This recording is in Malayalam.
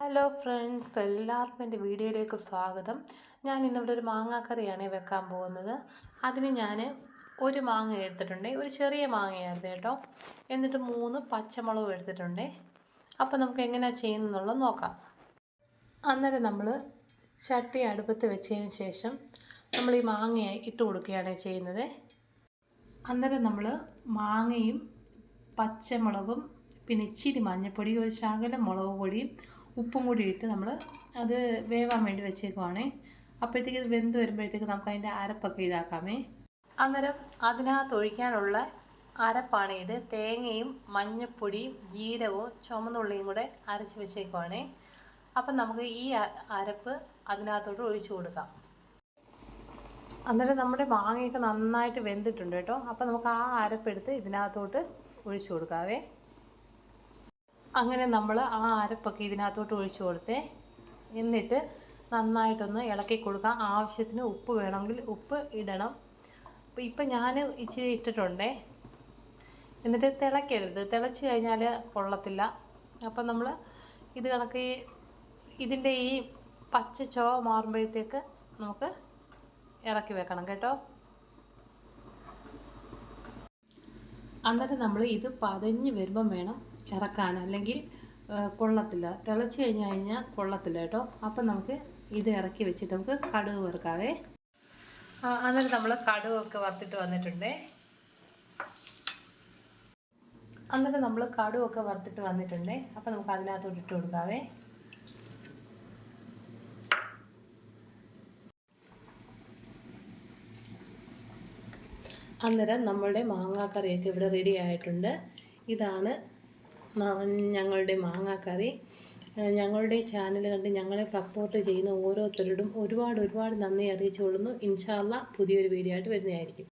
ഹലോ ഫ്രണ്ട്സ്, എല്ലാവർക്കും എൻ്റെ വീഡിയോയിലേക്ക് സ്വാഗതം. ഞാൻ ഇന്നിവിടെ ഒരു മാങ്ങാക്കറിയാണ് വെക്കാൻ പോകുന്നത്. അതിന് ഞാൻ ഒരു മാങ്ങ എടുത്തിട്ടുണ്ട്, ഒരു ചെറിയ മാങ്ങയായിരുന്നു കേട്ടോ. എന്നിട്ട് 3 പച്ചമുളകും എടുത്തിട്ടുണ്ട്. അപ്പോൾ നമുക്ക് എങ്ങനെയാണ് ചെയ്യുന്നതെന്നുള്ളത് നോക്കാം. അന്നേരം നമ്മൾ ചട്ടി അടുപ്പത്ത് വെച്ചതിന് ശേഷം നമ്മൾ ഈ മാങ്ങയായി ഇട്ട് കൊടുക്കുകയാണ് ചെയ്യുന്നത്. അന്നേരം നമ്മൾ മാങ്ങയും പച്ചമുളകും പിന്നെ ഇച്ചിരി മഞ്ഞൾപ്പൊടി, ഒരു ശകലം മുളക് പൊടിയും ഉപ്പും കൂടി ഇട്ട് നമ്മൾ അത് വേവാൻ വേണ്ടി വെച്ചേക്കുവാണേ. അപ്പോഴത്തേക്ക് ഇത് വെന്ത് വരുമ്പോഴത്തേക്ക് നമുക്ക് അതിൻ്റെ അരപ്പൊക്കെ ഇതാക്കാമേ. അന്നേരം അതിനകത്ത് ഒഴിക്കാനുള്ള അരപ്പാണ് ഇത്. തേങ്ങയും മഞ്ഞൾപ്പൊടിയും ജീരകവും ചുമന്നുള്ളിയും കൂടെ അരച്ച് വെച്ചേക്കുവാണേ. അപ്പം നമുക്ക് ഈ അരപ്പ് അതിനകത്തോട്ട് ഒഴിച്ചു കൊടുക്കാം. അന്നേരം നമ്മുടെ മാങ്ങയൊക്കെ നന്നായിട്ട് വെന്തിട്ടുണ്ട് കേട്ടോ. അപ്പം നമുക്ക് ആ അരപ്പെടുത്ത് ഇതിനകത്തോട്ട് ഒഴിച്ചു കൊടുക്കാവേ. അങ്ങനെ നമ്മൾ ആ അരപ്പൊക്കെ ഇതിനകത്തോട്ട് ഒഴിച്ചു കൊടുത്തേ. എന്നിട്ട് നന്നായിട്ടൊന്ന് ഇളക്കി കൊടുക്കാം. ആവശ്യത്തിന് ഉപ്പ് വേണമെങ്കിൽ ഉപ്പ് ഇടണം. അപ്പോൾ ഇപ്പം ഞാൻ ഇച്ചിരി ഇട്ടിട്ടുണ്ടേ. എന്നിട്ട് തിളയ്ക്കരുത്, തിളച്ച് കഴിഞ്ഞാൽ കൊള്ളത്തില്ല. അപ്പം നമ്മൾ ഇത് കണക്ക് ഇതിൻ്റെ ഈ പച്ച ചുവ മാറുമ്പോഴത്തേക്ക് നമുക്ക് ഇറക്കി വെക്കണം കേട്ടോ. അന്നേരം നമ്മൾ ഇത് പതഞ്ഞ് വരുമ്പം വേണം ഇറക്കാൻ, അല്ലെങ്കിൽ കൊള്ളത്തില്ല. തിളച്ച് കഴിഞ്ഞാൽ കൊള്ളത്തില്ല കേട്ടോ. അപ്പം നമുക്ക് ഇത് ഇറക്കി വെച്ചിട്ട് നമുക്ക് കടുക് വറുക്കാവേ. അന്നേരം നമ്മൾ കടുകൊക്കെ വറുത്തിട്ട് വന്നിട്ടുണ്ട്. അപ്പം നമുക്ക് അതിനകത്തോട്ട് ഇട്ട് കൊടുക്കാവേ. അന്നേരം നമ്മളുടെ മാങ്ങാക്കറിയൊക്കെ ഇവിടെ റെഡി ആയിട്ടുണ്ട്. ഇതാണ് ഞങ്ങളുടെ മാങ്ങാക്കറി. ഞങ്ങളുടെ ചാനൽ കണ്ട് ഞങ്ങളെ സപ്പോർട്ട് ചെയ്യുന്ന ഓരോരുത്തരോടും ഒരുപാട് നന്ദി അറിയിച്ചുകൊള്ളുന്നു. ഇൻഷാ അല്ലാഹ് പുതിയൊരു വീഡിയോ ആയിട്ട് വരുന്നതായിരിക്കും.